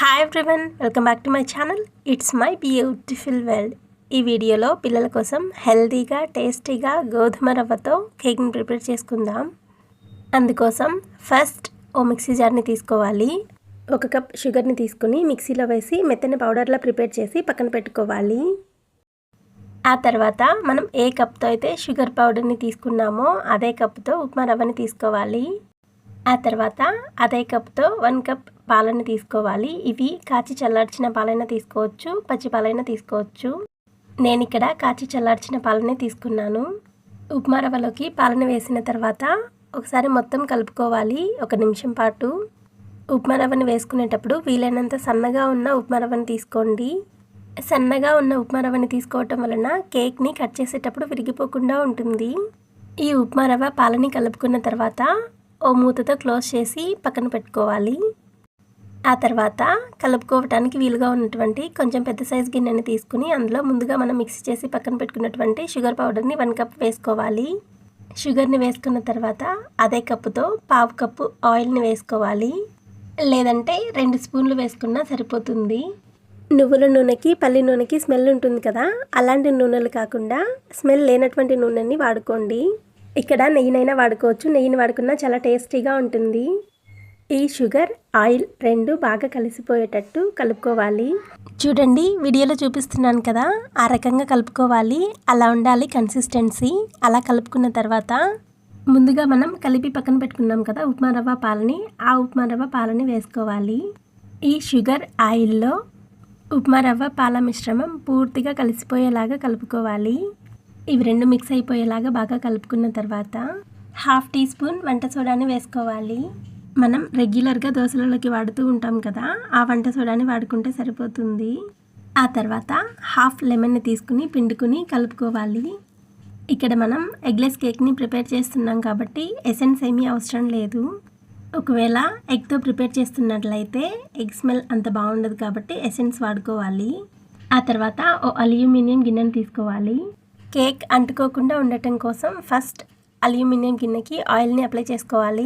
Hi everyone, welcome back to my channel. It's my beautiful world. ఈ వీడియోలో పిల్లల కోసం హెల్తీగా టేస్టీగా గోధుమ రవ్వతో కేక్ని ప్రిపేర్ చేసుకుందాం. అందుకోసం ఫస్ట్ ఓ మిక్సీ జార్ని తీసుకోవాలి. 1 కప్ షుగర్ని తీసుకుని మిక్సీలో వేసి మెత్తని పౌడర్లా ప్రిపేర్ చేసి పక్కన పెట్టుకోవాలి. ఆ తర్వాత మనం ఏ కప్తో అయితే షుగర్ పౌడర్ని తీసుకున్నామో అదే కప్తో ఉప్మా రవ్వని తీసుకోవాలి. ఆ తర్వాత అదే కప్తో 1 కప్ పాలని తీసుకోవాలి. ఇవి కాచి చల్లార్చిన పాలైనా తీసుకోవచ్చు, పచ్చి పాలైనా తీసుకోవచ్చు. నేను ఇక్కడ కాచి చల్లార్చిన పాలనే తీసుకున్నాను. ఉప్మా రవ్వలోకి పాలను వేసిన తర్వాత ఒకసారి మొత్తం కలుపుకోవాలి 1 నిమిషం పాటు. ఉప్మా రవ్వని వేసుకునేటప్పుడు వీలైనంత సన్నగా ఉన్న ఉప్మా రవ్వని తీసుకోండి. సన్నగా ఉన్న ఉప్మా రవ్వని తీసుకోవటం వలన కేక్ని కట్ చేసేటప్పుడు విరిగిపోకుండా ఉంటుంది. ఈ ఉప్మా రవ్వ పాలని కలుపుకున్న తర్వాత ఓ మూతతో క్లోజ్ చేసి పక్కన పెట్టుకోవాలి. ఆ తర్వాత కలుపుకోవటానికి వీలుగా ఉన్నటువంటి కొంచెం పెద్ద సైజ్ గిన్నెని తీసుకుని అందులో ముందుగా మనం మిక్సీ చేసి పక్కన పెట్టుకున్నటువంటి షుగర్ పౌడర్ని 1 కప్ వేసుకోవాలి. షుగర్ని వేసుకున్న తర్వాత అదే కప్పుతో 1/2 కప్పు ఆయిల్ని వేసుకోవాలి. లేదంటే 2 స్పూన్లు వేసుకున్నా సరిపోతుంది. నువ్వుల నూనెకి పల్లి నూనెకి స్మెల్ ఉంటుంది కదా, అలాంటి నూనెలు కాకుండా స్మెల్ లేనటువంటి నూనెని వాడుకోండి. ఇక్కడ నెయ్యినైనా వాడుకోవచ్చు, నెయ్యిని వాడుకున్నా చాలా టేస్టీగా ఉంటుంది. ఈ షుగర్ ఆయిల్ 2 బాగా కలిసిపోయేటట్టు కలుపుకోవాలి. చూడండి, వీడియోలో చూపిస్తున్నాను కదా, ఆ రకంగా కలుపుకోవాలి. అలా ఉండాలి కన్సిస్టెన్సీ. అలా కలుపుకున్న తర్వాత ముందుగా మనం కలిపి పక్కన పెట్టుకున్నాం కదా ఉప్మా రవ్వ పాలని, ఆ ఉప్మా రవ్వ పాలని వేసుకోవాలి. ఈ షుగర్ ఆయిల్లో ఉప్మా రవ్వ పాల మిశ్రమం పూర్తిగా కలిసిపోయేలాగా కలుపుకోవాలి. ఇవి 2 మిక్స్ అయిపోయేలాగా బాగా కలుపుకున్న తర్వాత 1/2 టీ స్పూన్ వంట సోడాని వేసుకోవాలి. మనం రెగ్యులర్గా దోశలలోకి వాడుతూ ఉంటాం కదా, ఆ వంట సోడాని వాడుకుంటే సరిపోతుంది. ఆ తర్వాత 1/2 లెమన్ని తీసుకుని పిండుకుని కలుపుకోవాలి. ఇక్కడ మనం ఎగ్లెస్ కేక్ని ప్రిపేర్ చేస్తున్నాం కాబట్టి ఎసెన్స్ ఏమీ అవసరం లేదు. ఒకవేళ ఎగ్తో ప్రిపేర్ చేస్తున్నట్లయితే ఎగ్ స్మెల్ అంత బాగుండదు కాబట్టి ఎసెన్స్ వాడుకోవాలి. ఆ తర్వాత ఓ అల్యూమినియం గిన్నెని తీసుకోవాలి. కేక్ అంటుకోకుండా ఉండటం కోసం ఫస్ట్ అల్యూమినియం గిన్నెకి ఆయిల్ని అప్లై చేసుకోవాలి.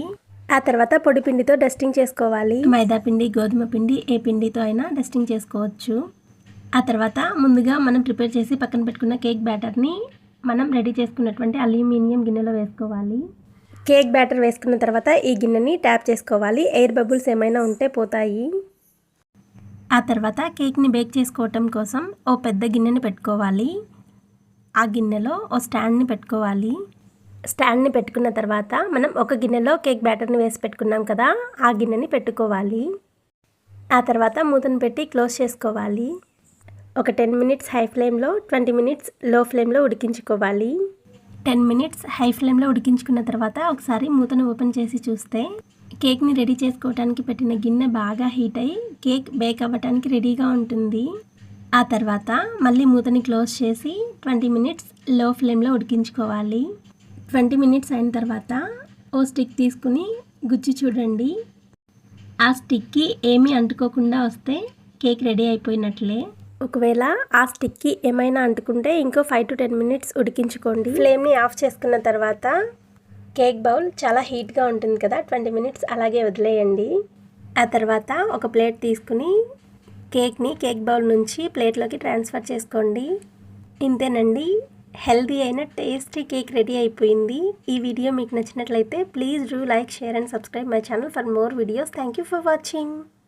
ఆ తర్వాత పొడి పిండితో డస్టింగ్ చేసుకోవాలి. మైదా పిండి, గోధుమ పిండి, ఏ పిండితో అయినా డస్టింగ్ చేసుకోవచ్చు. ఆ తర్వాత ముందుగా మనం ప్రిపేర్ చేసి పక్కన పెట్టుకున్న కేక్ బ్యాటర్ని మనం రెడీ చేసుకున్నటువంటి అల్యూమినియం గిన్నెలో వేసుకోవాలి. కేక్ బ్యాటర్ వేసుకున్న తర్వాత ఈ గిన్నెని ట్యాప్ చేసుకోవాలి. ఎయిర్ బబుల్స్ ఏమైనా ఉంటే పోతాయి. ఆ తర్వాత కేక్ని బేక్ చేసుకోవటం కోసం ఓ పెద్ద గిన్నెని పెట్టుకోవాలి. ఆ గిన్నెలో ఓ స్టాండ్ని పెట్టుకోవాలి. స్టాండ్ని పెట్టుకున్న తర్వాత మనం ఒక గిన్నెలో కేక్ బ్యాటర్ని వేసి పెట్టుకున్నాం కదా, ఆ గిన్నెని పెట్టుకోవాలి. ఆ తర్వాత మూతను పెట్టి క్లోజ్ చేసుకోవాలి. ఒక 10 మినిట్స్ హై ఫ్లేమ్లో, 20 మినిట్స్ లో ఫ్లేమ్లో ఉడికించుకోవాలి. 10 మినిట్స్ హై ఫ్లేమ్లో ఉడికించుకున్న తర్వాత ఒకసారి మూతను ఓపెన్ చేసి చూస్తే కేక్ని రెడీ చేసుకోవడానికి పెట్టిన గిన్నె బాగా హీట్ అయ్యి కేక్ బేక్ అవ్వడానికి రెడీగా ఉంటుంది. ఆ తర్వాత మళ్ళీ మూతని క్లోజ్ చేసి 20 మినిట్స్ లో ఫ్లేమ్లో ఉడికించుకోవాలి. 20 మినిట్స్ అయిన తర్వాత ఓ స్టిక్ తీసుకుని గుచ్చి చూడండి. ఆ స్టిక్కి ఏమీ అంటుకోకుండా వస్తే కేక్ రెడీ అయిపోయినట్లే. ఒకవేళ ఆ స్టిక్కి ఏమైనా అంటుకుంటే ఇంకో 5 to 10 మినిట్స్ ఉడికించుకోండి. ఫ్లేమ్ని ఆఫ్ చేసుకున్న తర్వాత కేక్ బౌల్ చాలా హీట్గా ఉంటుంది కదా, 20 మినిట్స్ అలాగే వదిలేయండి. ఆ తర్వాత ఒక ప్లేట్ తీసుకుని కేక్ని కేక్ బౌల్ నుంచి ప్లేట్లోకి ట్రాన్స్ఫర్ చేసుకోండి. ఇంతేనండి, హెల్దీ అయిన టేస్టీ కేక్ రెడీ అయిపోయింది. ఈ వీడియో మీకు నచ్చినట్లయితే please do like, share and subscribe my channel for more videos. Thank you for watching.